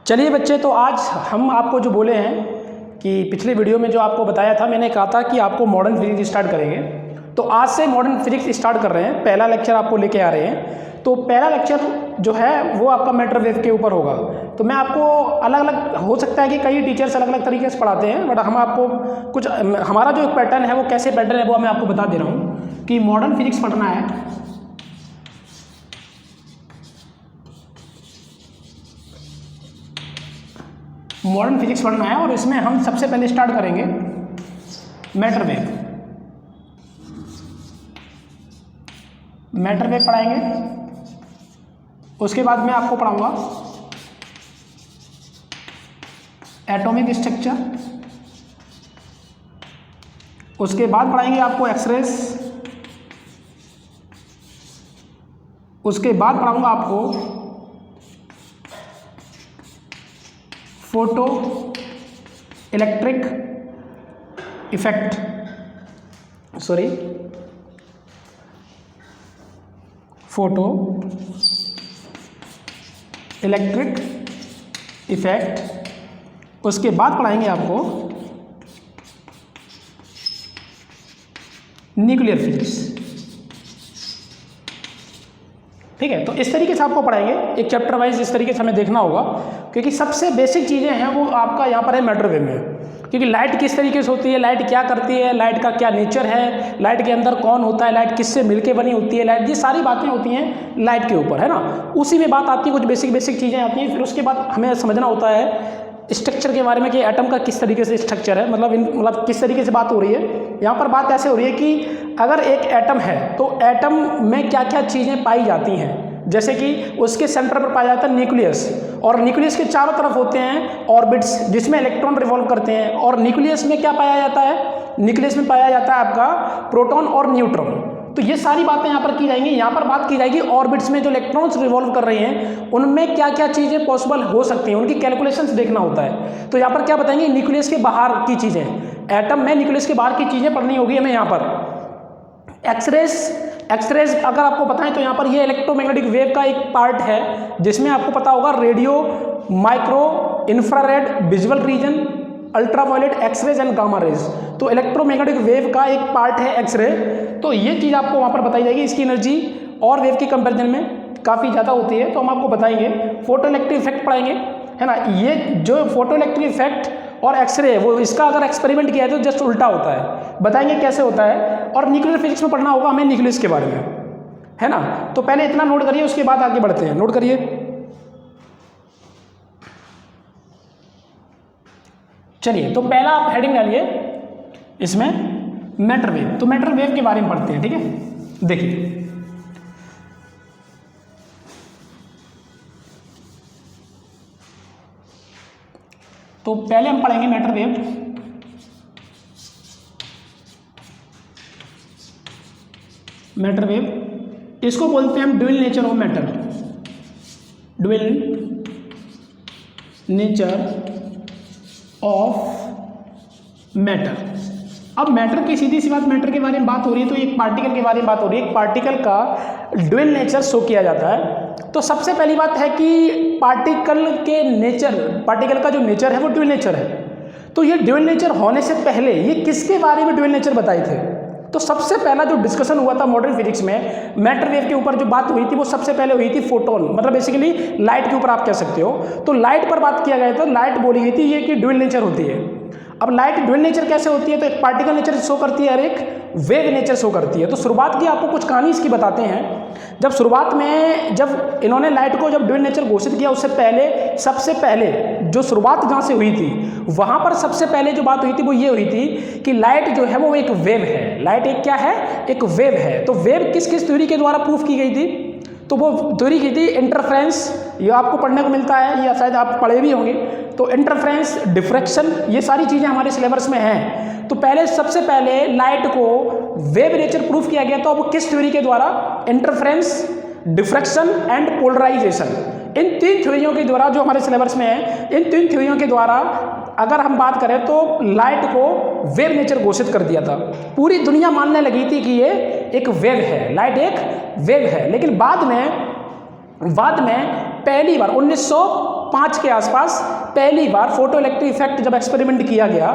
चलिए बच्चे, तो आज हम आपको जो बोले हैं कि पिछले वीडियो में जो आपको बताया था, मैंने कहा था कि आपको मॉडर्न फिजिक्स स्टार्ट करेंगे। तो आज से मॉडर्न फिजिक्स स्टार्ट कर रहे हैं, पहला लेक्चर आपको लेके आ रहे हैं। तो पहला लेक्चर जो है वो आपका मैटर वेव के ऊपर होगा। तो मैं आपको अलग अलग, हो सकता है कि कई टीचर्स अलग अलग तरीके से पढ़ाते हैं, बट हम आपको कुछ हमारा जो पैटर्न है वो कैसे पैटर्न है वो मैं आपको बता दे रहा हूँ कि मॉडर्न फिजिक्स पढ़ना है। मॉडर्न फिजिक्स पढ़ना है और इसमें हम सबसे पहले स्टार्ट करेंगे मैटर वेव। मैटर वेव पढ़ाएंगे, उसके बाद मैं आपको पढ़ाऊंगा एटॉमिक स्ट्रक्चर, उसके बाद पढ़ाएंगे आपको एक्सरेज, उसके बाद पढ़ाऊंगा आपको photo electric effect, photo electric effect. उसके बाद पढ़ाएंगे आपको न्यूक्लियर फिजिक्स। ठीक है, तो इस तरीके से आपको पढ़ाएंगे, एक चैप्टर वाइज इस तरीके से हमें देखना होगा, क्योंकि सबसे बेसिक चीज़ें हैं वो आपका यहाँ पर है मैटर वेव में। क्योंकि लाइट किस तरीके से होती है, लाइट क्या करती है, लाइट का क्या नेचर है, लाइट के अंदर कौन होता है, लाइट किससे मिलके बनी होती है, लाइट, ये सारी बातें होती हैं लाइट के ऊपर, है ना। उसी में बात आती है, कुछ बेसिक चीज़ें आती हैं। फिर उसके बाद हमें समझना होता है स्ट्रक्चर के बारे में कि एटम का किस तरीके से स्ट्रक्चर है, मतलब किस तरीके से बात हो रही है। यहाँ पर बात ऐसे हो रही है कि अगर एक एटम है तो एटम में क्या क्या चीज़ें पाई जाती हैं। जैसे कि उसके सेंटर पर पाया जाता है न्यूक्लियस, और न्यूक्लियस के चारों तरफ होते हैं ऑर्बिट्स जिसमें इलेक्ट्रॉन रिवॉल्व करते हैं। और न्यूक्लियस में क्या पाया जाता है, न्यूक्लियस में पाया जाता है आपका प्रोटॉन और न्यूट्रॉन। तो ये सारी बातें यहाँ पर की जाएंगी। यहाँ पर बात की जाएगी ऑर्बिट्स में जो इलेक्ट्रॉन्स रिवॉल्व कर रहे हैं उनमें क्या क्या चीज़ें पॉसिबल हो सकती हैं, उनकी कैलकुलेशंस देखना होता है। तो यहाँ पर क्या बताएंगे, न्यूक्लियस के बाहर की चीज़ें, एटम में न्यूक्लियस के बाहर की चीज़ें पढ़नी होगी हमें। यहाँ पर एक्सरेज अगर आपको बताएं तो यहाँ पर ये इलेक्ट्रोमैग्नेटिक वेव का एक पार्ट है, जिसमें आपको पता होगा radio, micro, infrared, visual region, ultraviolet, x-rays and gamma rays. तो इलेक्ट्रोमैग्नेटिक वेव का एक पार्ट है एक्सरे। तो ये चीज़ आपको वहाँ पर बताई जाएगी। इसकी एनर्जी और वेव की कंपेरिजन में काफ़ी ज़्यादा होती है, तो हम आपको बताएंगे। फोटो इलेक्ट्रिक इफेक्ट पढ़ाएंगे, है ना। ये जो फोटो इलेक्ट्रिक इफेक्ट और एक्सरे है वो, इसका अगर एक्सपेरिमेंट किया है तो जस्ट उल्टा होता है, बताएंगे कैसे होता है। और न्यूक्लियर फिजिक्स में पढ़ना होगा हमें न्यूक्लियस के बारे में, है ना। तो पहले इतना नोट करिए, उसके बाद आगे बढ़ते हैं। नोट करिए, चलिए। तो पहला आप हेडिंग डालिए इसमें मैटर वेव। तो मैटर वेव के बारे में पढ़ते हैं, ठीक है। देखिए, तो पहले हम पढ़ेंगे मैटर वेव। मैटर वेव इसको बोलते हैं हम dual nature of matter, dual nature of matter. अब मैटर की सीधी सी बात, मैटर के बारे में बात हो रही है तो एक पार्टिकल के बारे में बात हो रही है। एक पार्टिकल का ड्यूअल नेचर शो किया जाता है। तो सबसे पहली बात है कि पार्टिकल के नेचर, पार्टिकल का जो नेचर है वो ड्यूअल नेचर है। तो ये ड्यूअल नेचर होने से पहले ये किसके बारे में ड्यूअल नेचर बताए थे। तो सबसे पहला जो डिस्कशन हुआ था मॉडर्न फिजिक्स में मैटर वेव के ऊपर जो बात हुई थी वो सबसे पहले हुई थी फोटोन, मतलब बेसिकली लाइट के ऊपर आप कह सकते हो। तो लाइट पर बात किया गया था, लाइट बोली गई थी ये कि ड्यूअल नेचर होती है। अब लाइट ड्यूअल नेचर कैसे होती है, तो एक पार्टिकल नेचर शो करती है और एक वेव नेचर शो करती है। तो शुरुआत की आपको कुछ कहानी इसकी बताते हैं। जब शुरुआत में जब इन्होंने लाइट को जब ड्यूअल नेचर घोषित किया, उससे पहले सबसे पहले जो शुरुआत जहाँ से हुई थी वहाँ पर सबसे पहले जो बात हुई थी वो ये हुई थी कि लाइट जो है वो एक वेव है। लाइट एक क्या है, एक वेव है। तो वेव किस किस थ्योरी के द्वारा प्रूफ की गई थी, तो वो थ्योरी की थी इंटरफ्रेंस, ये आपको पढ़ने को मिलता है या शायद आप पढ़े भी होंगे। तो इंटरफ्रेंस, डिफ्रैक्शन, ये सारी चीज़ें हमारे सिलेबस में हैं। तो पहले सबसे पहले लाइट को वेव नेचर प्रूफ किया गया। तो अब किस थ्योरी के द्वारा, इंटरफ्रेंस, डिफ्रैक्शन एंड पोलराइजेशन, इन तीन थ्योरियों के द्वारा जो हमारे सिलेबस में है, इन तीन थ्योरियों के द्वारा अगर हम बात करें तो लाइट को वेव नेचर घोषित कर दिया था। पूरी दुनिया मानने लगी थी कि ये एक वेव है, लाइट एक वेव है। लेकिन बाद में पहली बार 1905 के आसपास पहली बार फोटो इलेक्ट्रिक इफेक्ट जब एक्सपेरिमेंट किया गया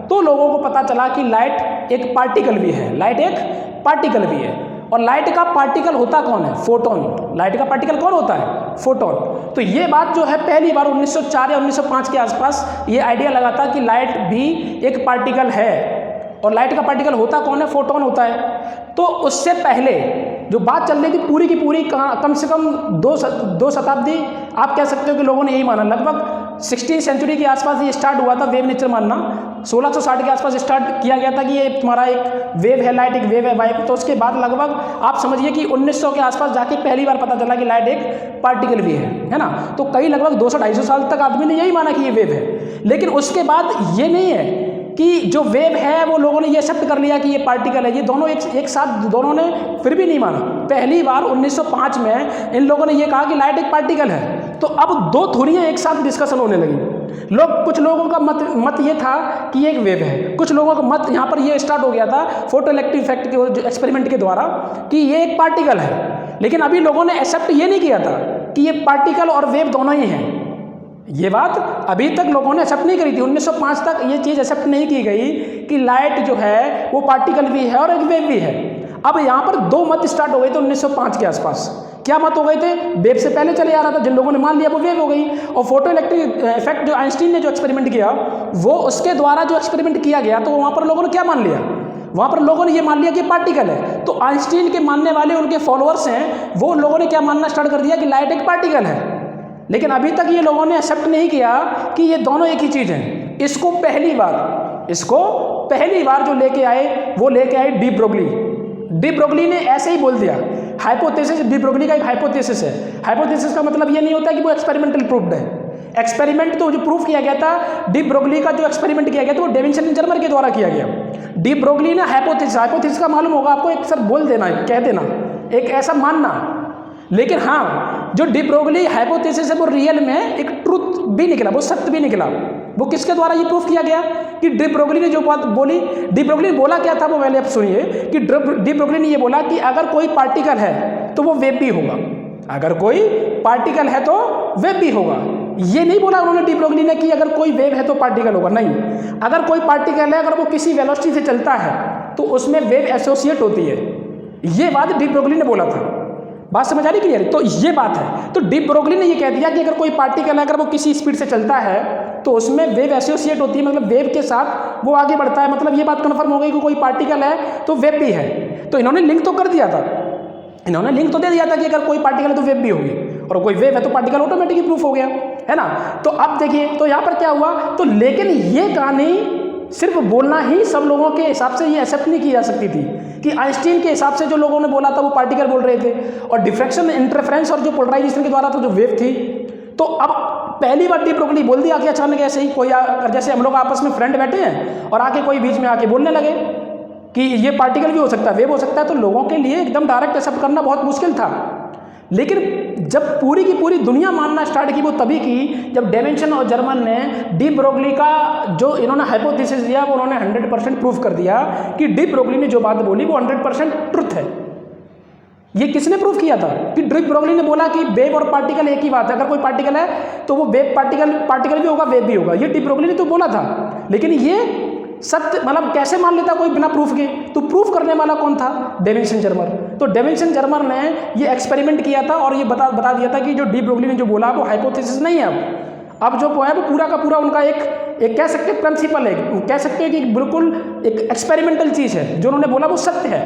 तो लोगों को पता चला कि लाइट एक पार्टिकल भी है, लाइट एक पार्टिकल भी है। और लाइट का पार्टिकल होता कौन है? फोटोन। लाइट का पार्टिकल कौन होता है? फोटोन। तो ये बात जो है पहली बार 1904 या 1905 के आसपास ये आइडिया लगा था कि लाइट भी एक पार्टिकल है। और लाइट का पार्टिकल होता कौन है? फोटोन होता है। तो उससे पहले जो बात चल रही थी पूरी की पूरी कम से कम दो शताब्दी आप कह सकते हो कि लोगों ने यही माना। लगभग 16वीं सेंचुरी के आसपास ये स्टार्ट हुआ था वेव नेचर मानना। 1660 के आसपास स्टार्ट किया गया था कि ये तुम्हारा एक वेव है, लाइट एक वेव है वाइब। तो उसके बाद लगभग आप समझिए कि 1900 के आसपास जाके पहली बार पता चला कि लाइट एक पार्टिकल भी है ना। तो कई लगभग 200-250 साल तक आदमी ने यही माना कि ये वेव है। लेकिन उसके बाद ये नहीं है कि जो वेव है वो लोगों ने ये एक्सेप्ट कर लिया कि ये पार्टिकल है। ये दोनों एक साथ दोनों ने फिर भी नहीं माना। पहली बार 1905 में इन लोगों ने ये कहा कि लाइट एक पार्टिकल है। तो अब दो थ्योरियां एक साथ डिस्कशन होने लगी। कुछ लोगों का मत ये था कि ये एक वेव है, कुछ लोगों का मत यहाँ पर ये स्टार्ट हो गया था फोटो इलेक्ट्रिक इफेक्ट के एक्सपेरिमेंट के द्वारा कि ये एक पार्टिकल है। लेकिन अभी लोगों ने एक्सेप्ट ये नहीं किया था कि ये पार्टिकल और वेव दोनों ही हैं। ये बात अभी तक लोगों ने एक्सेप्ट नहीं करी थी। 1905 तक ये चीज़ एक्सेप्ट नहीं की गई कि लाइट जो है वो पार्टिकल भी है और एक वेव भी है। अब यहाँ पर दो मत स्टार्ट हो गए थे 1905 के आसपास। क्या मत हो गए थे? वेव से पहले चले आ रहा था, जिन लोगों ने मान लिया वो वेव हो गई। और फोटो इलेक्ट्रिक इफेक्ट जो आइंस्टीन ने जो एक्सपेरिमेंट किया वो उसके द्वारा जो एक्सपेरिमेंट किया गया तो वहाँ पर लोगों ने क्या मान लिया? वहाँ पर लोगों ने ये मान लिया कि पार्टिकल है। तो आइंस्टीन के मानने वाले उनके फॉलोअर्स हैं, वो लोगों ने क्या मानना स्टार्ट कर दिया कि लाइट एक पार्टिकल है। लेकिन अभी तक ये लोगों ने एक्सेप्ट नहीं किया कि ये दोनों एक ही चीज़ है। इसको पहली बार जो लेके आए वो लेके आए डी ब्रोगली। डी ब्रोगली ने ऐसे ही बोल दिया हाइपोथेसिस। डी ब्रोगली का एक हाइपोथेसिस है। हाइपोथेसिस का मतलब ये नहीं होता कि वो एक्सपेरिमेंटल प्रूफ्ड है। एक्सपेरिमेंट तो जो प्रूफ किया गया था, डी ब्रोगली का जो एक्सपेरिमेंट किया गया था वो डेविंसन जर्मर के द्वारा किया गया। डी ब्रोगली ने हाइपोथेसिस का मालूम होगा आपको, एक सर बोल देना, कह देना, एक ऐसा मानना। लेकिन हाँ, जो डी ब्रोगली हाइपोथेसिस है वो रियल में एक ट्रूथ भी निकला, वो सत्य भी निकला। वो किसके द्वारा ये प्रूफ किया गया कि डी ब्रोगली ने जो बात बोली, डी ब्रोगली ने बोला क्या था वो पहले आप सुनिए कि डी ब्रोगली ने ये बोला कि अगर कोई पार्टिकल है तो वो वेव भी होगा। अगर कोई पार्टिकल है तो वेव भी होगा। ये नहीं बोला उन्होंने डी ब्रोगली ने कि अगर कोई वेव है तो पार्टिकल होगा, नहीं। अगर कोई पार्टिकल है, अगर वो किसी वेलोसिटी से चलता है तो उसमें वेव एसोसिएट होती है। ये बात डी ब्रोगली ने बोला था। बात समझ आ रही क्लियर? तो ये बात है। तो डी ब्रोगली ने ये कह दिया कि अगर कोई पार्टिकल है, अगर वो किसी स्पीड से चलता है तो उसमें वेव एसोसिएट होती है, मतलब वेव के साथ वो आगे बढ़ता है। मतलब ये बात कन्फर्म हो गई कि कोई पार्टिकल है तो वेव भी है। तो इन्होंने लिंक तो कर दिया था, इन्होंने लिंक तो दे दिया था कि अगर कोई पार्टिकल है तो वेव भी होगी, और कोई वेव है तो पार्टिकल ऑटोमेटिकली प्रूफ हो गया, है ना। तो अब देखिए, तो यहाँ पर क्या हुआ, तो लेकिन ये कहानी सिर्फ बोलना ही सब लोगों के हिसाब से ये एक्सेप्ट नहीं की जा सकती थी कि आइंस्टीन के हिसाब से जो लोगों ने बोला था वो पार्टिकल बोल रहे थे, और डिफ्रैक्शन, इंटरफेरेंस और जो पोलराइजेशन के द्वारा तो जो वेव थी। तो अब पहली बार डी ब्रोगली बोल दिया कि अचानक ऐसे ही कोई जैसे हम लोग आपस में फ्रेंड बैठे हैं और आके कोई बीच में आके बोलने लगे कि ये पार्टिकल भी हो सकता है, वेव हो सकता है, तो लोगों के लिए एकदम डायरेक्ट एक्सेप्ट करना बहुत मुश्किल था। लेकिन जब पूरी की पूरी दुनिया मानना स्टार्ट की वो तभी की जब डेविंसन और जर्मन ने डी ब्रोगली का जो इन्होंने हाइपोथेसिस दिया वो उन्होंने 100% प्रूफ कर दिया कि डी ब्रोगली ने जो बात बोली वो 100% ट्रुथ है। ये किसने प्रूफ किया था कि डी ब्रोगली ने बोला कि वेव और पार्टिकल एक ही बात है, अगर कोई पार्टिकल है तो वो वेव पार्टिकल भी होगा, वेव भी होगा। ये डी ब्रोगली ने तो बोला था, लेकिन ये सत्य मतलब कैसे मान लेता कोई बिना प्रूफ के? तो प्रूफ करने वाला कौन था? डेविंसन जर्मर। तो डेविंसन जर्मर ने ये एक्सपेरिमेंट किया था और ये बता दिया था कि जो डी ब्रोगली ने जो बोला वो हाइपोथेसिस नहीं है। अब जो है वो पूरा का पूरा उनका एक कह सकते हैं प्रिंसिपल है, कह सकते हैं कि बिल्कुल एक एक्सपेरिमेंटल चीज़ है। जो उन्होंने बोला वो सत्य है,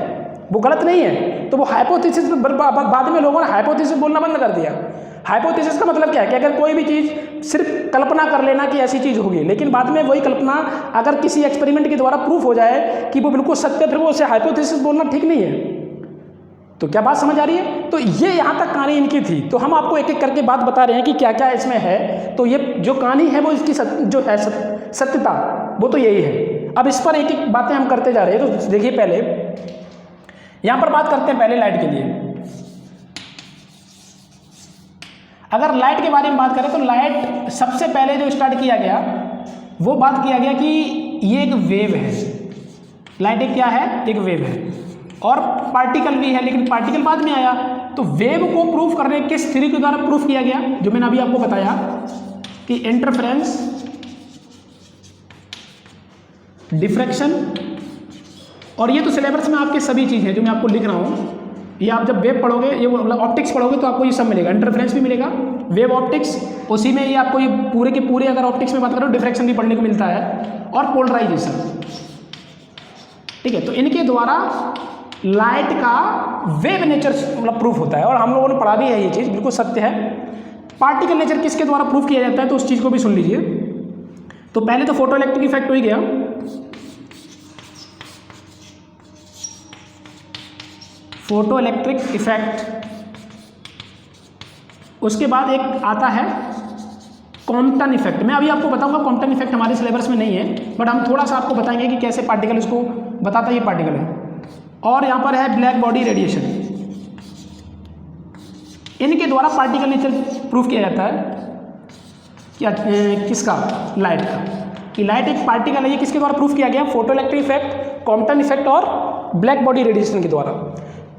वो गलत नहीं है। तो वो हाइपोथेसिस बाद में लोगों ने हाइपोथेसिस बोलना बंद कर दिया। हाइपोथेसिस का मतलब क्या है कि अगर कोई भी चीज़ सिर्फ कल्पना कर लेना कि ऐसी चीज़ होगी, लेकिन बाद में वही कल्पना अगर किसी एक्सपेरिमेंट के द्वारा प्रूफ हो जाए कि वो बिल्कुल सत्य, फिर वो उसे हाइपोथेसिस बोलना ठीक नहीं है। तो क्या बात समझ आ रही है? तो ये यहाँ तक कहानी इनकी थी। तो हम आपको एक एक करके बात बता रहे हैं कि क्या क्या इसमें है। तो ये जो कहानी है वो इसकी जो है सत्यता वो तो यही है। अब इस पर एक एक बातें हम करते जा रहे हैं। तो देखिए, पहले यहाँ पर बात करते हैं पहले लाइट के लिए। अगर लाइट के बारे में बात करें तो लाइट सबसे पहले जो स्टार्ट किया गया वो बात किया गया कि ये एक वेव है। लाइट एक क्या है? एक वेव है, और पार्टिकल भी है, लेकिन पार्टिकल बाद में आया। तो वेव को प्रूफ करने किस थ्योरी के द्वारा प्रूफ किया गया? जो मैंने अभी आपको बताया, कि इंटरफेरेंस, डिफ्रैक्शन, और ये तो सिलेबस में आपके सभी चीज़ हैं जो मैं आपको लिख रहा हूँ। ये आप जब वेब पढ़ोगे, ये मतलब ऑप्टिक्स पढ़ोगे तो आपको ये सब मिलेगा, इंटरफेरेंस भी मिलेगा, वेव ऑप्टिक्स, उसी में ये आपको ये पूरे के पूरे, अगर ऑप्टिक्स में बात करो, डिफ्रैक्शन भी पढ़ने को मिलता है, और पोलराइजेशन। ठीक है, तो इनके द्वारा लाइट का वेव नेचर मतलब प्रूफ होता है, और हम लोगों ने पढ़ा भी है ये चीज़, बिल्कुल सत्य है। पार्टिकल नेचर किसके द्वारा प्रूफ किया जाता है, तो उस चीज़ को भी सुन लीजिए। तो पहले तो फोटो इलेक्ट्रिक इफेक्ट हो ही गया, फोटो इलेक्ट्रिक इफेक्ट। उसके बाद एक आता है कॉम्पटन इफेक्ट। मैं अभी आपको बताऊंगा, कॉम्पटन इफेक्ट हमारे सिलेबस में नहीं है, बट हम थोड़ा सा आपको बताएंगे कि कैसे पार्टिकल इसको बताता है, ये पार्टिकल है। और यहाँ पर है ब्लैक बॉडी रेडिएशन। इनके द्वारा पार्टिकल नेचर प्रूफ किया जाता है क्या, किसका, लाइट का, कि लाइट एक पार्टिकल है। ये किसके द्वारा प्रूफ किया गया, photo electric effect, Compton effect और ब्लैक बॉडी रेडिएशन के द्वारा,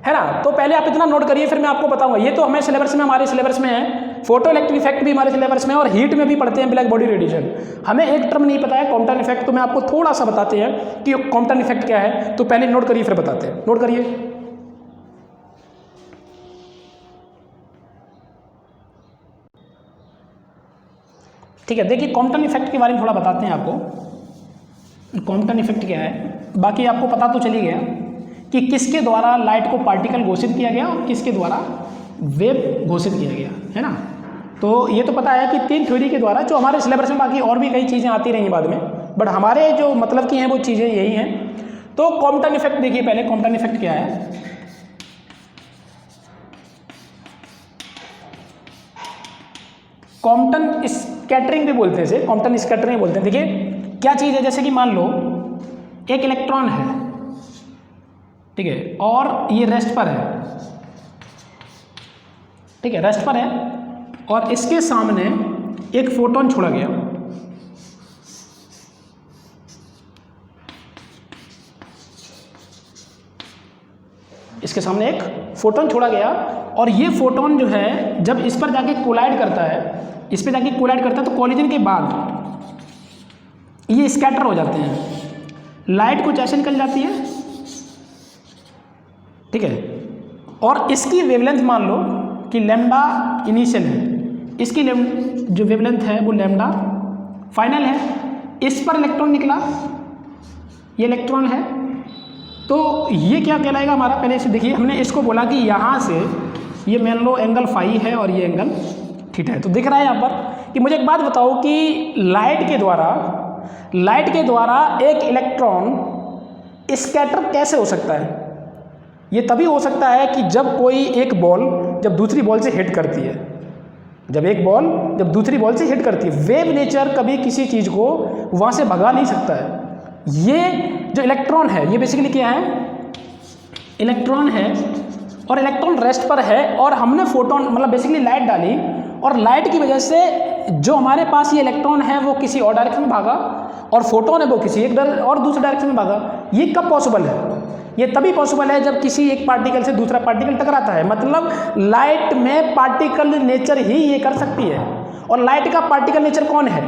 है ना। तो पहले आप इतना नोट करिए, फिर मैं आपको बताऊंगा। ये तो हमें सिलेबस में, हमारे सिलेबस में है, फोटो इलेक्ट्रिक इफेक्ट भी हमारे सिलेबस में, और हीट में भी पढ़ते हैं ब्लैक बॉडी रेडिएशन। हमें एक टर्म नहीं पता है कॉम्पटन इफेक्ट, तो मैं आपको थोड़ा सा बताते हैं कि कॉम्पटन इफेक्ट क्या है। तो पहले नोट करिए, फिर बताते हैं, नोट करिए। ठीक है, देखिए कॉम्पटन इफेक्ट के बारे में थोड़ा बताते हैं आपको। कॉम्पटन इफेक्ट क्या है, बाकी आपको पता तो चली गया कि किसके द्वारा लाइट को पार्टिकल घोषित किया गया और किसके द्वारा वेव घोषित किया गया, है ना। तो ये तो पता है कि तीन थ्योरी के द्वारा, जो हमारे सिलेबस में बाकी और भी कई चीज़ें आती रही बाद में, बट हमारे जो मतलब की हैं वो चीज़ें यही हैं। तो कॉम्पटन इफेक्ट देखिए पहले, कॉम्पटन इफेक्ट क्या है। कॉम्पटन स्कैटरिंग भी बोलते हैं इसे, कॉम्पटन स्कैटरिंग बोलते हैं। देखिए क्या चीज़ है, जैसे कि मान लो एक इलेक्ट्रॉन है, ठीक है, और ये रेस्ट पर है, ठीक है, रेस्ट पर है, और इसके सामने एक फोटोन छोड़ा गया। इसके सामने एक फोटोन छोड़ा गया, और ये फोटोन जो है जब इस पर जाके कोलाइड करता है, इस पर जाके कोलाइड करता है, तो कोलिजन के बाद ये स्कैटर हो जाते हैं, लाइट कुछ ऐसे निकल जाती है, ठीक है, और इसकी वेवलेंथ मान लो कि लैम्डा इनिशियल है, इसकी जो वेवलेंथ है वो लैम्डा फाइनल है। इस पर इलेक्ट्रॉन निकला, ये इलेक्ट्रॉन है, तो ये क्या कहलाएगा हमारा, पहले इसे देखिए, हमने इसको बोला कि यहाँ से ये मान लो एंगल फाई है और ये एंगल थीटा है। तो दिख रहा है यहाँ पर कि मुझे एक बात बताओ कि लाइट के द्वारा एक इलेक्ट्रॉन स्कैटर कैसे हो सकता है। ये तभी हो सकता है कि जब कोई एक बॉल जब दूसरी बॉल से हिट करती है, जब एक बॉल जब दूसरी बॉल से हिट करती है, वेव नेचर कभी किसी चीज़ को वहाँ से भगा नहीं सकता है। ये जो इलेक्ट्रॉन है, ये बेसिकली क्या है, इलेक्ट्रॉन है, और इलेक्ट्रॉन रेस्ट पर है, और हमने फोटोन मतलब बेसिकली लाइट डाली, और लाइट की वजह से जो हमारे पास ये इलेक्ट्रॉन है वो किसी और डायरेक्शन में भागा, और फोटोन है वो किसी एक और दूसरे डायरेक्शन में भागा। ये कब पॉसिबल है, ये तभी पॉसिबल है जब किसी एक पार्टिकल से दूसरा पार्टिकल टकराता है। मतलब लाइट में पार्टिकल नेचर ही ये कर सकती है। और लाइट का पार्टिकल नेचर कौन है,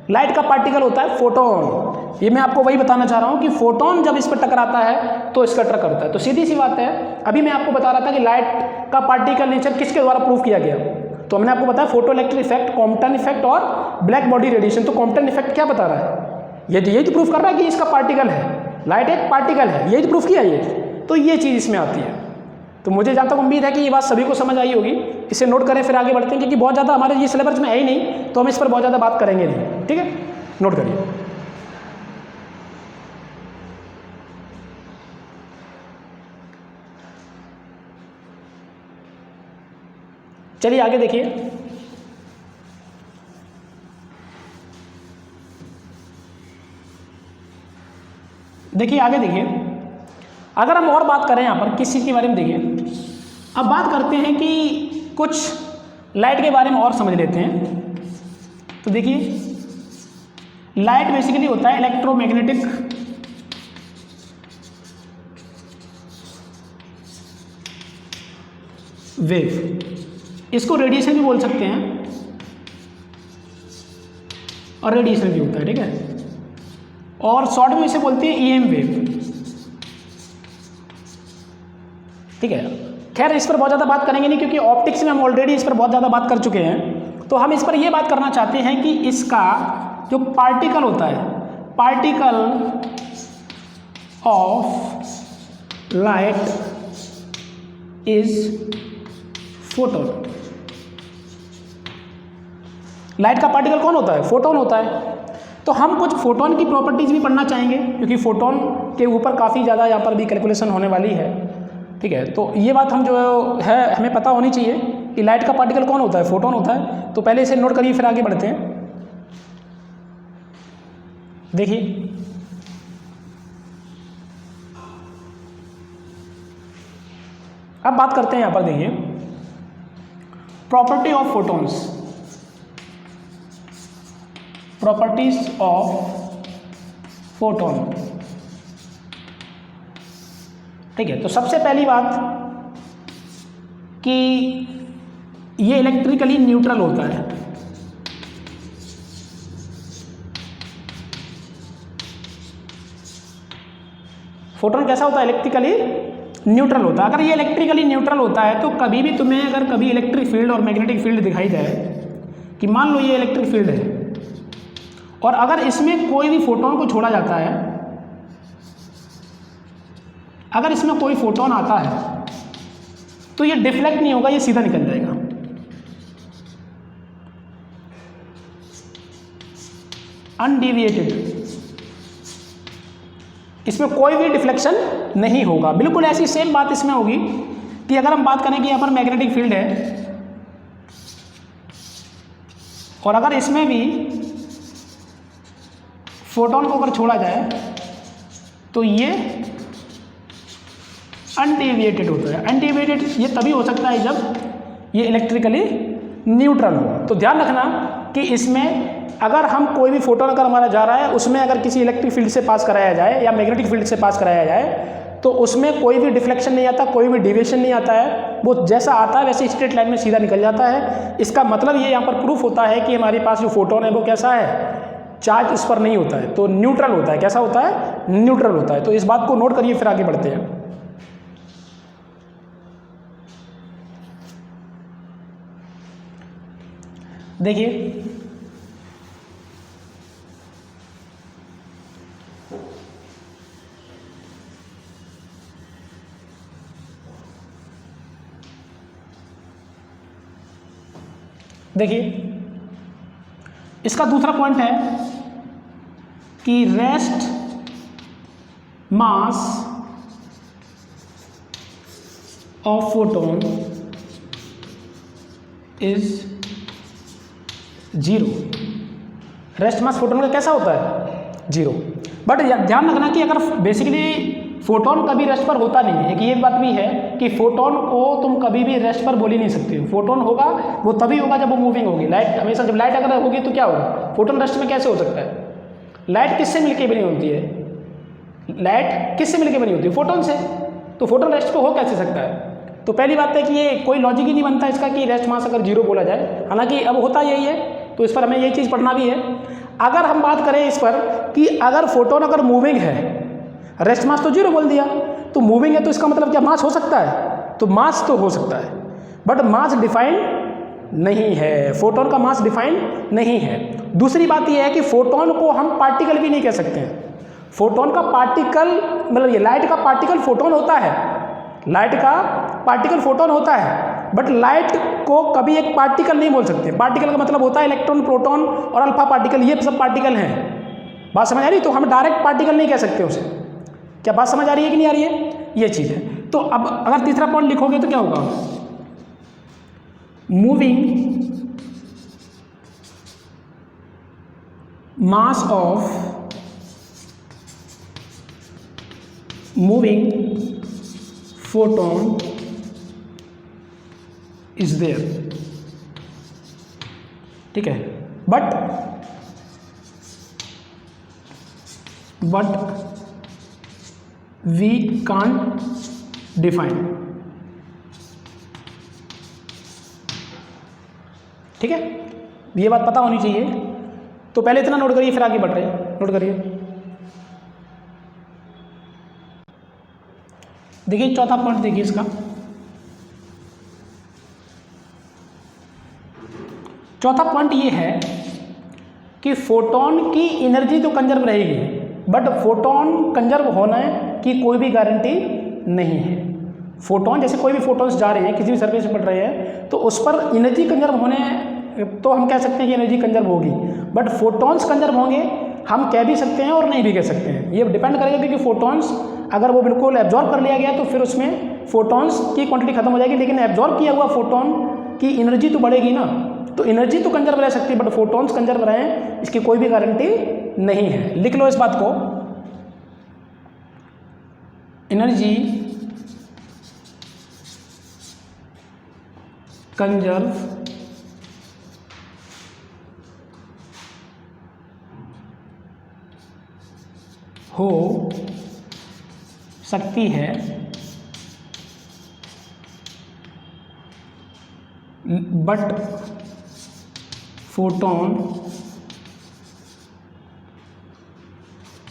लाइट का पार्टिकल होता है फोटोन। ये मैं आपको वही बताना चाह रहा हूँ कि फोटोन जब इस पर टकराता है तो स्कैटर करता है। तो सीधी सी बात है, अभी मैं आपको बता रहा था कि लाइट का पार्टिकल नेचर किसके द्वारा प्रूव किया गया, तो हमने आपको बताया photo electric effect, Compton effect और ब्लैक बॉडी रेडिएशन। तो कॉम्पटन इफेक्ट क्या बता रहा है, यही तो प्रूफ कर रहा है कि इसका पार्टिकल है, लाइट एक पार्टिकल है, यही तो प्रूफ किया ये। तो ये चीज़ इसमें आती है। तो मुझे जहाँ तक उम्मीद है कि ये बात सभी को समझ आई होगी। इसे नोट करें, फिर आगे बढ़ते हैं, क्योंकि बहुत ज़्यादा हमारे ये सिलेबस में है ही नहीं, तो हम इस पर बहुत ज़्यादा बात करेंगे नहीं। ठीक है, नोट करिए। चलिए आगे देखिए। देखिए आगे देखिए, अगर हम और बात करें यहाँ पर किस चीज़ के बारे में, देखिए अब बात करते हैं कि कुछ लाइट के बारे में और समझ लेते हैं। तो देखिए लाइट बेसिकली होता है इलेक्ट्रोमैग्नेटिक वेव, इसको रेडिएशन भी बोल सकते हैं। और रेडिएशन भी होता है, ठीक है। और शॉर्ट में इसे बोलते हैं ईएम वेव, ठीक है। खैर इस पर बहुत ज़्यादा बात करेंगे नहीं, क्योंकि ऑप्टिक्स में हम ऑलरेडी इस पर बहुत ज़्यादा बात कर चुके हैं। तो हम इस पर ये बात करना चाहते हैं कि इसका जो पार्टिकल होता है, particle of light is photon. Light का पार्टिकल कौन होता है? फोटोन होता है। तो हम कुछ फोटोन की प्रॉपर्टीज भी पढ़ना चाहेंगे, क्योंकि फोटोन के ऊपर काफ़ी ज़्यादा यहाँ पर भी कैलकुलेशन होने वाली है, ठीक है। तो ये बात हम जो है हमें पता होनी चाहिए कि लाइट का पार्टिकल कौन होता है? फोटोन होता है। तो पहले इसे नोट करिए, फिर आगे बढ़ते हैं। देखिए अब बात करते हैं यहाँ पर, देखिए property of photons, properties of photon, ठीक है। तो सबसे पहली बात कि ये इलेक्ट्रिकली न्यूट्रल होता है। फोटोन कैसा होता है? इलेक्ट्रिकली न्यूट्रल होता है। अगर ये इलेक्ट्रिकली न्यूट्रल होता है तो कभी भी तुम्हें अगर कभी इलेक्ट्रिक फील्ड और मैग्नेटिक फील्ड दिखाई जाए, कि मान लो ये इलेक्ट्रिक फील्ड है और अगर इसमें कोई भी फोटोन को छोड़ा जाता है, अगर इसमें कोई फोटोन आता है तो ये डिफ्लेक्ट नहीं होगा, ये सीधा निकल जाएगा। अनडिविएटेड, इसमें कोई भी डिफ्लेक्शन नहीं होगा। बिल्कुल ऐसी सेम बात इसमें होगी कि अगर हम बात करें कि यहाँ पर मैग्नेटिक फील्ड है और अगर इसमें भी फोटोन को अगर छोड़ा जाए तो ये अनडिविएटेड होता है। अनडिविएटेड ये तभी हो सकता है जब ये इलेक्ट्रिकली न्यूट्रल हो। तो ध्यान रखना कि इसमें अगर हम कोई भी फोटोन अगर हमारा जा रहा है, उसमें अगर किसी इलेक्ट्रिक फील्ड से पास कराया जाए या मैग्नेटिक फील्ड से पास कराया जाए तो उसमें कोई भी डिफ्लेक्शन नहीं आता, कोई भी डिविएशन नहीं आता है। वो जैसा आता है वैसे स्ट्रेट लाइन में सीधा निकल जाता है। इसका मतलब ये यहाँ पर प्रूफ होता है कि हमारे पास जो फोटोन है वो कैसा है? चार्ज इस पर नहीं होता है, तो न्यूट्रल होता है। कैसा होता है? न्यूट्रल होता है। तो इस बात को नोट करिए, फिर आगे बढ़ते हैं। देखिए इसका दूसरा पॉइंट है कि rest mass of photon is 0। Rest mass photon का कैसा होता है? 0। बट ध्यान रखना कि अगर बेसिकली फोटोन कभी रेस्ट पर होता नहीं है। एक बात भी है कि फोटोन को तुम कभी भी रेस्ट पर बोल ही नहीं सकते हो। फोटोन होगा वो तभी होगा जब वो मूविंग होगी। लाइट हमेशा, जब लाइट अगर होगी तो क्या होगा? फोटोन रेस्ट में कैसे हो सकता है? लाइट किससे मिलकर बनी होती है? लाइट किससे मिलकर बनी होती है? फोटोन से। तो फोटोन रेस्ट पर हो कैसे सकता है? तो पहली बात है कि ये कोई लॉजिक ही नहीं बनता इसका कि रेस्ट मास अगर 0 बोला जाए। हालांकि अब होता यही है, तो इस पर हमें यही चीज़ पढ़ना भी है। अगर हम बात करें इस पर कि अगर फोटोन अगर मूविंग है, रेस्ट मास तो 0 बोल दिया, तो मूविंग है तो इसका मतलब क्या मास हो सकता है? तो मास तो हो सकता है, बट मास डिफाइंड नहीं है। फोटोन का मास डिफाइंड नहीं है। दूसरी बात यह है कि फोटोन को हम पार्टिकल भी नहीं कह सकते हैं। फोटोन का पार्टिकल मतलब ये लाइट का पार्टिकल फोटोन होता है, लाइट का पार्टिकल फोटोन होता है, बट लाइट को कभी एक पार्टिकल नहीं बोल सकते। पार्टिकल का मतलब होता है इलेक्ट्रॉन, प्रोटॉन और अल्फा पार्टिकल, ये सब पार्टिकल हैं। बात समझ आ रही? तो हम डायरेक्ट पार्टिकल नहीं कह सकते उसे। क्या बात समझ आ रही है कि नहीं आ रही है? ये चीज़ है। तो अब अगर तीसरा पॉइंट लिखोगे तो क्या होगा? Moving mass of moving photon is there, ठीक है। बट वी कांट डिफाइन, ठीक है। ये बात पता होनी चाहिए तो पहले इतना नोट करिए, फिर आगे बढ़ रहे हैं। नोट करिए, देखिए चौथा पॉइंट देखिए इसका। चौथा पॉइंट ये है कि फोटोन की एनर्जी तो कंजर्व रहेगी, बट फोटोन कंजर्व होने की कोई भी गारंटी नहीं है। फोटोन, जैसे कोई भी फोटोन्स जा रहे हैं, किसी भी सरफेस पर पड़ रहे हैं, तो उस पर एनर्जी कंजर्व होने, तो हम कह सकते हैं कि एनर्जी कंजर्व होगी, बट फोटोन्स कंजर्व होंगे हम कह भी सकते हैं और नहीं भी कह सकते हैं। ये डिपेंड करेगा, क्योंकि फोटोन्स अगर वो बिल्कुल एब्जॉर्ब कर लिया गया तो फिर उसमें फोटोन्स की क्वांटिटी खत्म हो जाएगी, लेकिन एब्जॉर्ब किया हुआ फोटोन की एनर्जी तो बढ़ेगी ना, तो एनर्जी तो कंजर्व रह सकती है, बट फोटोन्स कंजर्व रहें इसकी कोई भी गारंटी नहीं है। लिख लो इस बात को, एनर्जी कंजर्व हो सकती है, बट फोटोन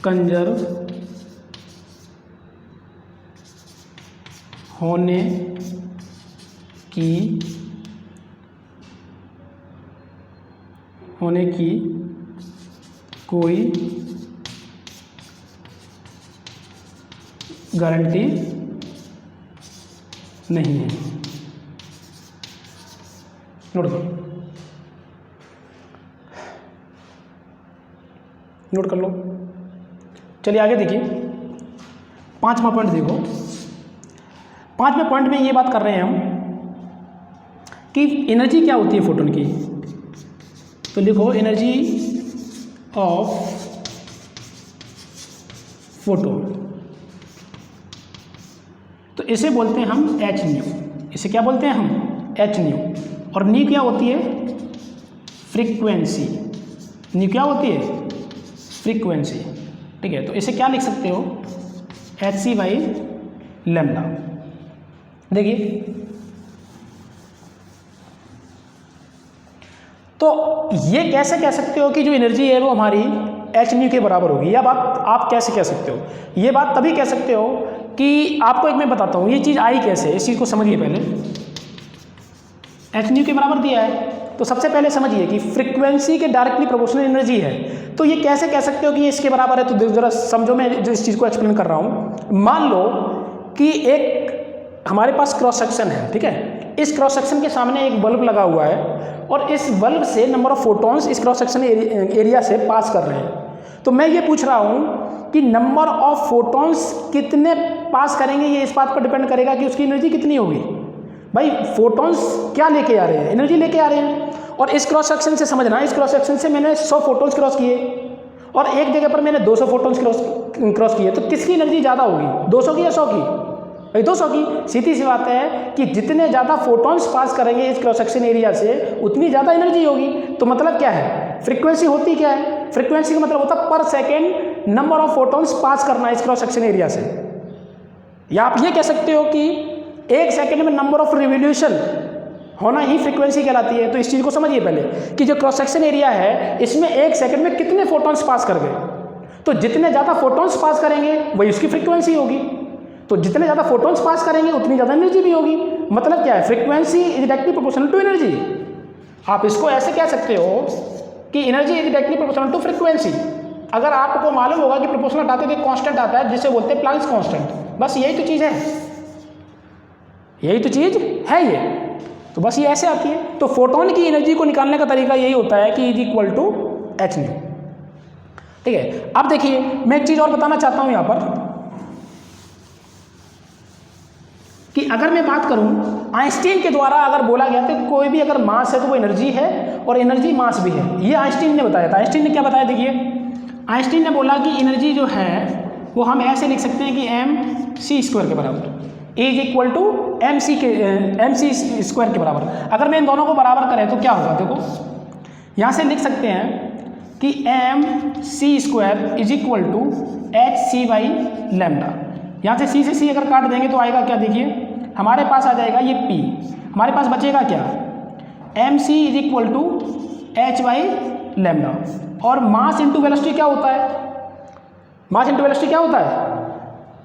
कंजर्व होने की कोई गारंटी नहीं है। नोट करो, नोट कर लो। चलिए आगे देखिए, पांचवा पॉइंट देखो। पांचवें पॉइंट में ये बात कर रहे हैं हम कि एनर्जी क्या होती है फोटोन की। तो लिखो, एनर्जी ऑफ फोटोन, तो इसे बोलते हैं हम एच न्यू। इसे क्या बोलते हैं हम? H new. और न्यू क्या होती है? फ्रीक्वेंसी। न्यू क्या होती है? फ्रीक्वेंसी। ठीक है, तो इसे क्या लिख सकते हो? H C by lambda. देखिए, तो ये कैसे कह सकते हो कि जो एनर्जी है वो हमारी एच न्यू के बराबर होगी? यह बात आप कैसे कह सकते हो? ये बात तभी कह सकते हो कि आपको एक मैं बताता हूँ ये चीज़ आई कैसे, इस चीज़ को समझिए पहले। एच न्यू के बराबर दिया है, तो सबसे पहले समझिए कि फ्रीक्वेंसी के डायरेक्टली प्रोपोर्शनल एनर्जी है, तो ये कैसे कह सकते हो कि ये इसके बराबर है? तो जरा समझो, मैं जो इस चीज़ को एक्सप्लेन कर रहा हूँ। मान लो कि एक हमारे पास क्रॉस सेक्शन है, ठीक है, इस क्रॉस सेक्शन के सामने एक बल्ब लगा हुआ है और इस बल्ब से नंबर ऑफ फोटॉन्स इस क्रॉस सेक्शन एरिया से पास कर रहे हैं। तो मैं ये पूछ रहा हूँ कि नंबर ऑफ फोटॉन्स कितने पास करेंगे, ये इस बात पर डिपेंड करेगा कि उसकी एनर्जी कितनी होगी। भाई फोटॉन्स क्या लेके आ रहे हैं? एनर्जी लेके आ रहे हैं। और इस क्रॉस सेक्शन से समझना, इस क्रॉस सेक्शन से मैंने 100 फोटॉन्स क्रॉस किए और एक जगह पर मैंने 200 फोटॉन्स क्रॉस किए, तो किसकी एनर्जी ज़्यादा होगी? 200 की या 100 की? भाई 200 की। सीधी सी बात है कि जितने ज़्यादा फोटॉन्स पास करेंगे इस क्रॉस सेक्शन एरिया से, उतनी ज़्यादा एनर्जी होगी। तो मतलब क्या है? फ्रीक्वेंसी होती क्या है? फ्रीक्वेंसी का मतलब होता है पर सेकेंड नंबर ऑफ फोटॉन्स पास करना इस क्रॉस सेक्शन एरिया से। या आप ये कह सकते हो कि एक सेकेंड में नंबर ऑफ रिवोल्यूशन होना ही फ्रीक्वेंसी कहलाती है। तो इस चीज़ को समझिए पहले कि जो क्रॉस सेक्शन एरिया है इसमें एक सेकंड में कितने फोटॉन्स पास कर गए, तो जितने ज़्यादा फोटॉन्स पास करेंगे वही उसकी फ्रीक्वेंसी होगी। तो जितने ज़्यादा फोटॉन्स पास करेंगे उतनी ज़्यादा एनर्जी भी होगी। मतलब क्या है? Frequency is directly proportional to energy. आप इसको ऐसे कह सकते हो कि energy is directly proportional to frequency. अगर आपको मालूम होगा कि प्रोपोर्शनल हटाते तो एक कांस्टेंट आता है जिसे बोलते हैं प्लांक्स कांस्टेंट। बस यही तो चीज़ है, यही तो चीज़ है ये। तो बस ये ऐसे आती है। तो फोटोन की एनर्जी को निकालने का तरीका यही होता है कि is equal to H nu. ठीक है, अब देखिए मैं एक चीज़ और बताना चाहता हूँ यहाँ पर कि अगर मैं बात करूं आइंस्टीन के द्वारा अगर बोला गया तो कोई भी अगर मास है तो वो एनर्जी है और एनर्जी मास भी है। ये आइंस्टीन ने बताया था। आइंस्टीन ने क्या बताया? देखिए, आइंस्टीन ने बोला कि एनर्जी जो है वो हम ऐसे लिख सकते हैं कि mc² के बराबर इज इक्वल टू mc² के बराबर। अगर मैं इन दोनों को बराबर करें तो क्या होगा? देखो, यहाँ से लिख सकते हैं कि mc² is equal to hc by lambda. यहाँ से c से c अगर काट देंगे तो आएगा क्या? देखिए, हमारे पास आ जाएगा ये p, हमारे पास बचेगा क्या? mc is equal to h by lambda. और मास इंटू वेलोसिटी क्या होता है? मास इंटू वेलोसिटी क्या होता है?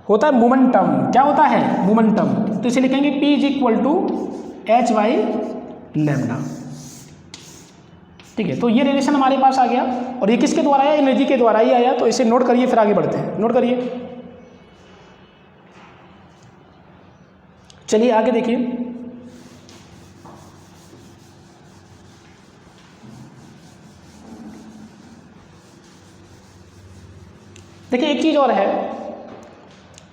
होता है मोमेंटम। क्या होता है? मोमेंटम। तो इसे लिखेंगे P is equal to H by lambda. ठीक है, तो ये रिलेशन हमारे पास आ गया। और ये किसके द्वारा आया? एनर्जी के द्वारा ही आया। तो इसे नोट करिए, फिर आगे बढ़ते हैं। नोट करिए, चलिए आगे देखिए। देखिए एक चीज़ और है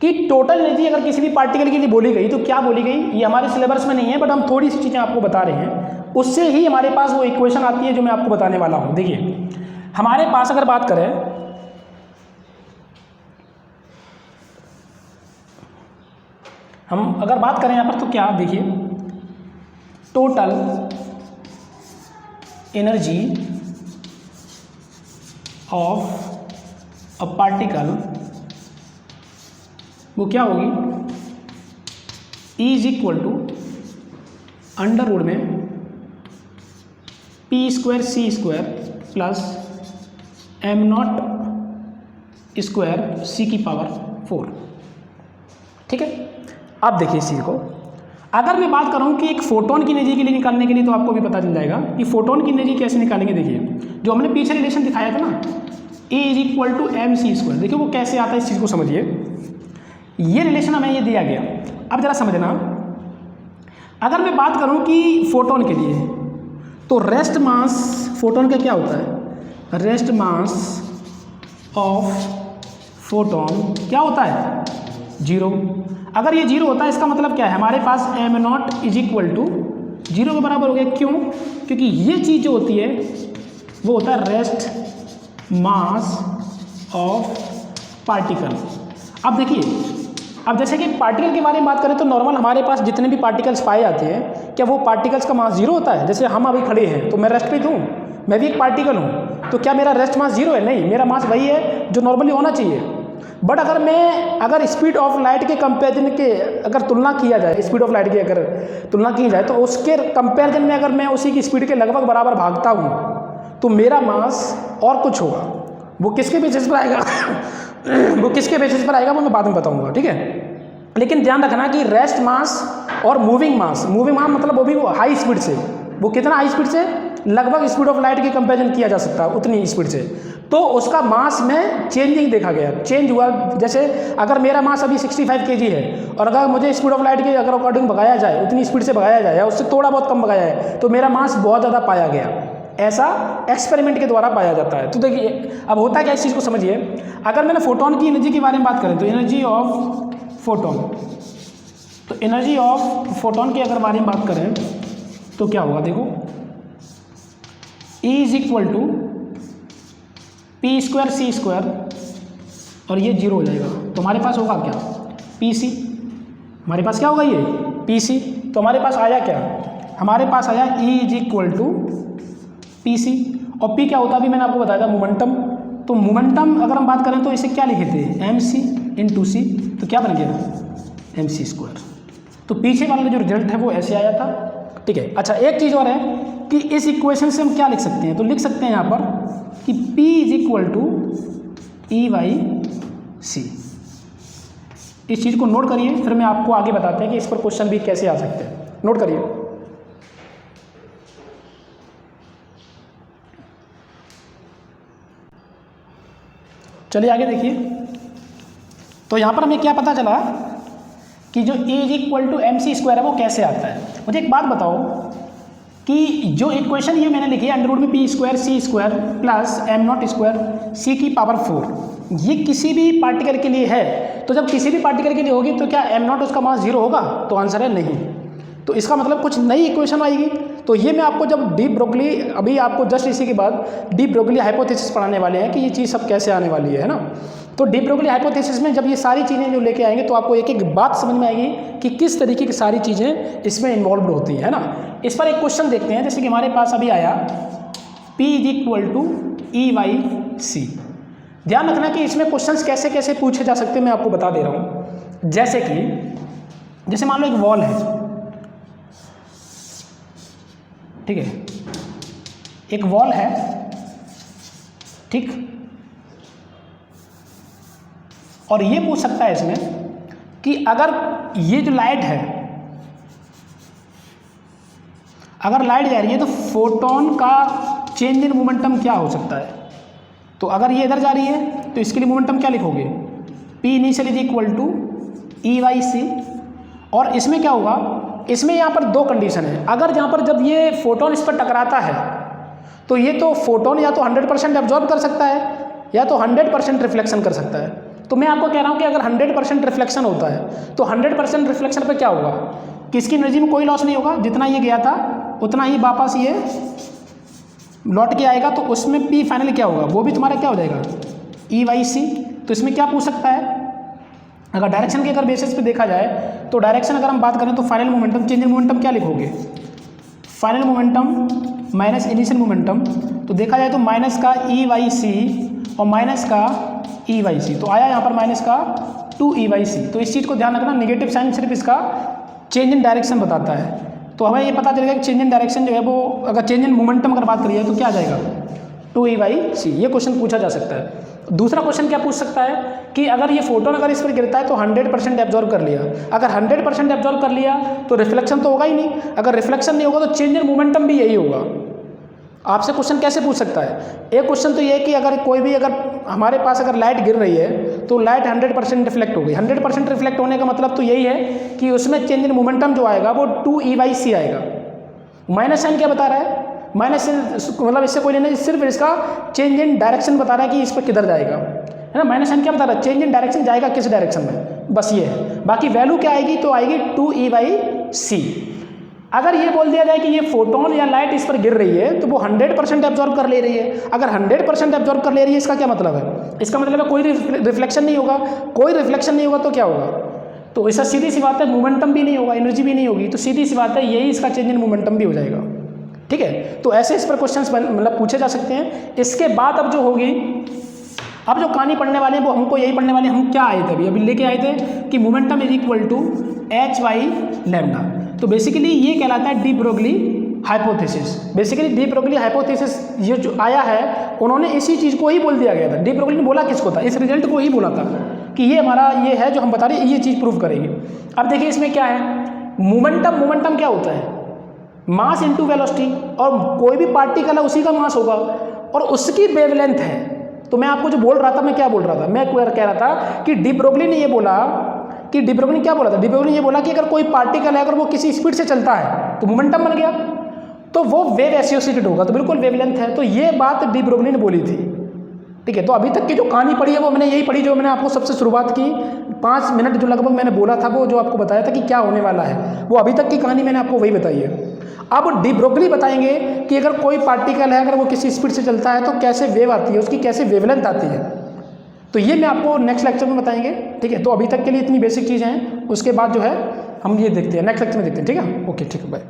कि टोटल एनर्जी अगर किसी भी पार्टिकल के लिए बोली गई तो क्या बोली गई, ये हमारे सिलेबस में नहीं है, बट हम थोड़ी सी चीज़ें आपको बता रहे हैं। उससे ही हमारे पास वो इक्वेशन आती है जो मैं आपको बताने वाला हूँ। देखिए हमारे पास अगर बात करें, हम अगर बात करें यहाँ पर तो क्या, देखिए total energy of a particle वो क्या होगी? E is equal to under root में P square C square plus M naught square C की पावर 4। ठीक है, अब देखिए इस चीज़ को अगर मैं बात करूं कि एक फोटोन की एनर्जी के लिए निकालने के लिए, तो आपको भी पता चल जाएगा कि फोटोन की एनर्जी कैसे निकालेंगे। देखिए जो हमने पीछे रिलेशन दिखाया था ना, E is equal to M C square, देखिए वो कैसे आता है, इस चीज़ को समझिए। ये रिलेशन हमें ये दिया गया। अब जरा समझना, अगर मैं बात करूं कि फोटोन के लिए, तो रेस्ट मास फोटोन का क्या होता है? रेस्ट मास ऑफ फोटोन क्या होता है? 0। अगर ये 0 होता है इसका मतलब क्या है? हमारे पास M not is equal to 0 के बराबर हो गया। क्यों? क्योंकि ये चीज़ जो होती है वो होता है रेस्ट मास ऑफ पार्टिकल। अब देखिए, अब जैसे कि पार्टिकल के बारे में बात करें तो नॉर्मल हमारे पास जितने भी पार्टिकल्स पाए जाते हैं, क्या वो पार्टिकल्स का मास 0 होता है? जैसे हम अभी खड़े हैं तो मैं रेस्ट पे हूँ, मैं भी एक पार्टिकल हूँ, तो क्या मेरा रेस्ट मास 0 है? नहीं, मेरा मास वही है जो नॉर्मली होना चाहिए। बट अगर स्पीड ऑफ लाइट के कंपेरिजन के अगर तुलना किया जाए, स्पीड ऑफ लाइट की अगर तुलना की जाए, तो उसके कंपेरिजन में अगर मैं उसी की स्पीड के लगभग बराबर भागता हूँ तो मेरा मास और कुछ होगा। वो किसके बेसिस पर आएगा? वो किसके बेसिस पर आएगा वो मैं बाद में बताऊंगा। ठीक है, लेकिन ध्यान रखना कि रेस्ट मास और मूविंग मास मतलब वो भी वो हाई स्पीड से, वो कितना हाई स्पीड से? लगभग स्पीड ऑफ लाइट की कंपेरिजन किया जा सकता है उतनी स्पीड से, तो उसका मास में चेंजिंग देखा गया, चेंज हुआ। जैसे अगर मेरा मास अभी 65 kg है और अगर मुझे स्पीड ऑफ लाइट के अगर अकॉर्डिंग भगाया जाए, उतनी स्पीड से भगाया जाए या उससे थोड़ा बहुत कम भगाया जाए, तो मेरा मास बहुत ज़्यादा पाया गया। ऐसा एक्सपेरिमेंट के द्वारा पाया जाता है। तो देखिए अब होता क्या, इस चीज़ को समझिए। अगर मैंने फोटोन की एनर्जी के बारे में बात करें तो एनर्जी ऑफ फोटोन, तो एनर्जी ऑफ फोटोन के अगर बारे में बात करें तो क्या होगा? देखो E is equal to P square C square और ये 0 हो जाएगा, तो हमारे पास होगा क्या? PC। हमारे पास क्या होगा? ये PC। तो हमारे पास आया क्या? हमारे पास आया E is equal to PC। और P क्या होता है अभी मैंने आपको बताया था? मोमेंटम। तो मोमेंटम अगर हम बात करें तो इसे क्या लिखे थे? MC इंटू C, तो क्या बन गया? MC square. तो पीछे वाला जो रिजल्ट है वो ऐसे आया था। ठीक है, अच्छा एक चीज़ और है कि इस इक्वेशन से हम क्या लिख सकते हैं? तो लिख सकते हैं यहाँ पर कि P is equal to E by C। इस चीज़ को नोट करिए, फिर मैं आपको आगे बताते हैं कि इस पर क्वेश्चन भी कैसे आ सकते हैं। नोट करिए। चलिए आगे देखिए। तो यहाँ पर हमें क्या पता चला कि जो E is equal to MC square है वो कैसे आता है। मुझे एक बात बताओ कि जो इक्वेशन ये मैंने लिखी है अंडर रूट में P square C square plus M naught square C की पावर 4, ये किसी भी पार्टिकल के लिए है। तो जब किसी भी पार्टिकल के लिए होगी तो क्या M नॉट उसका मास 0 होगा? तो आंसर है नहीं। तो इसका मतलब कुछ नई इक्वेशन आएगी। तो ये मैं आपको जब डी ब्रोगली, अभी आपको जस्ट इसी के बाद डी ब्रोगली हाइपोथेसिस पढ़ाने वाले हैं कि ये चीज़ सब कैसे आने वाली है ना। तो डी ब्रोगली हाइपोथेसिस में जब ये सारी चीज़ें जो लेके आएंगे तो आपको एक एक बात समझ में आएगी कि किस तरीके की सारी चीज़ें इसमें इन्वॉल्व होती हैं, है ना। इस पर एक क्वेश्चन देखते हैं, जैसे कि हमारे पास अभी आया P is equal to E by C। ध्यान रखना कि इसमें क्वेश्चंस कैसे कैसे पूछे जा सकते हैं, मैं आपको बता दे रहा हूँ। जैसे मान लो एक वॉल है, ठीक है, एक वॉल है ठीक। और ये पूछ सकता है इसमें कि अगर ये जो लाइट है, अगर लाइट जा रही है तो फोटोन का चेंज इन मोमेंटम क्या हो सकता है। तो अगर ये इधर जा रही है तो इसके लिए मोमेंटम क्या लिखोगे, P initial is equal to E/c। और इसमें क्या होगा, इसमें यहाँ पर दो कंडीशन है। अगर यहाँ पर जब ये फोटोन इस पर टकराता है तो ये तो फोटोन या तो 100% एब्जॉर्ब कर सकता है या तो 100% रिफ्लेक्शन कर सकता है। तो मैं आपको कह रहा हूँ कि अगर 100% रिफ्लेक्शन होता है तो 100% रिफ्लेक्शन पे क्या होगा कि इसकी एनर्जी में कोई लॉस नहीं होगा, जितना ये गया था उतना ही वापस ये लौट के आएगा। तो उसमें P फाइनल क्या होगा, वो भी तुम्हारा क्या हो जाएगा E/c। तो इसमें क्या पूछ सकता है, अगर डायरेक्शन के अगर बेसिस पे देखा जाए तो डायरेक्शन अगर हम बात करें तो final momentum, change in momentum क्या लिखोगे, final momentum minus initial momentum. तो देखा जाए तो माइनस का E/c और माइनस का E/c, तो आया यहाँ पर माइनस का 2E/c। तो इस चीज़ को ध्यान रखना, नेगेटिव साइन सिर्फ इसका चेंज इन डायरेक्शन बताता है। तो हमें ये पता चलेगा कि चेंज इन डायरेक्शन जो है वो, अगर चेंज इन मोमेंटम अगर बात करिए तो क्या आ जाएगा 2E/c। ये क्वेश्चन पूछा जा सकता है। दूसरा क्वेश्चन क्या पूछ सकता है कि अगर ये फोटोन अगर इस पर गिरता है तो 100% एब्जॉर्ब कर लिया, अगर 100% एब्जॉर्ब कर लिया तो रिफ्लेक्शन तो होगा ही नहीं, अगर रिफ्लेक्शन नहीं होगा तो चेंज इन मोमेंटम भी यही होगा। आपसे क्वेश्चन कैसे पूछ सकता है, एक क्वेश्चन तो ये है कि अगर कोई भी, अगर हमारे पास अगर लाइट गिर रही है तो लाइट 100% रिफ्लेक्ट हो गई। 100% रिफ्लेक्ट होने का मतलब तो यही है कि उसमें चेंज इन मोमेंटम जो आएगा वो 2E/c आएगा। माइनस साइन क्या बता रहा है, माइनस मतलब इससे कोई नहीं, सिर्फ इसका चेंज इन डायरेक्शन बता रहा है कि इस पर किधर जाएगा, है ना। माइनस साइन क्या बता रहा है, चेंज इन डायरेक्शन जाएगा किस डायरेक्शन में, बस ये है। बाकी वैल्यू क्या आएगी, तो आएगी 2E/c। अगर ये बोल दिया जाए कि ये फोटोन या लाइट इस पर गिर रही है तो वो 100% एब्जॉर्ब कर ले रही है। अगर 100% एब्जॉर्ब कर ले रही है इसका क्या मतलब है, इसका मतलब है कोई रिफ्लेक्शन नहीं होगा। कोई रिफ्लेक्शन नहीं होगा तो क्या होगा, तो ऐसा सीधी सी बात है मोमेंटम भी नहीं होगा, एनर्जी भी नहीं होगी। तो सीधी सी बात है यही इसका चेंज इन मोमेंटम भी हो जाएगा। ठीक है, तो ऐसे इस पर क्वेश्चंस मतलब पूछे जा सकते हैं। इसके बाद अब जो होगी, अब जो कहानी पढ़ने वाले हैं वो हमको यही पढ़ने वाले हैं। हम क्या आए थे अभी लेके आए थे कि momentum is equal to h/λ। तो बेसिकली ये कहलाता है de Broglie hypothesis. Basically de Broglie hypothesis ये जो आया है, उन्होंने इसी चीज़ को ही बोल दिया गया था। डी ब्रोगली ने बोला किसको था, इस रिजल्ट को ही बोला था कि ये हमारा ये है जो हम बता रहे हैं, ये चीज़ प्रूव करेंगे। अब देखिए इसमें क्या है, मोमेंटम क्या होता है, मास इंटू वेलोसिटी, और कोई भी पार्टिकल है उसी का मास होगा और उसकी वेवलेंथ है। तो मैं आपको जो बोल रहा था, मैं क्या बोल रहा था, मैं कह रहा था कि डी ब्रोगली ने ये बोला कि डी ब्रोगली क्या बोला था, डी ब्रोगली ने ये बोला कि अगर कोई पार्टिकल है, अगर वो किसी स्पीड से चलता है तो मोमेंटम बन गया, तो वो वेव एसोसिएटेड होगा, तो बिल्कुल वेवलेंथ है। तो ये बात डी ब्रोगली ने बोली थी। ठीक है, तो अभी तक की जो कहानी पढ़ी है वो मैंने यही पढ़ी जो मैंने आपको सबसे शुरुआत की 5 मिनट जो लगभग मैंने बोला था, वो जो आपको बताया था कि क्या होने वाला है, वो अभी तक की कहानी मैंने आपको वही बताई है। अब डी ब्रोगली बताएंगे कि अगर कोई पार्टिकल है, अगर वो किसी स्पीड से चलता है तो कैसे वेव आती है, उसकी कैसे वेवलेंथ आती है। तो ये मैं आपको नेक्स्ट लेक्चर में बताएंगे। ठीक है, तो अभी तक के लिए इतनी बेसिक चीज़ें हैं, उसके बाद जो है हम ये देखते हैं नेक्स्ट लेक्चर में देखते हैं। ठीक है, ओके, ठीक है, बाय।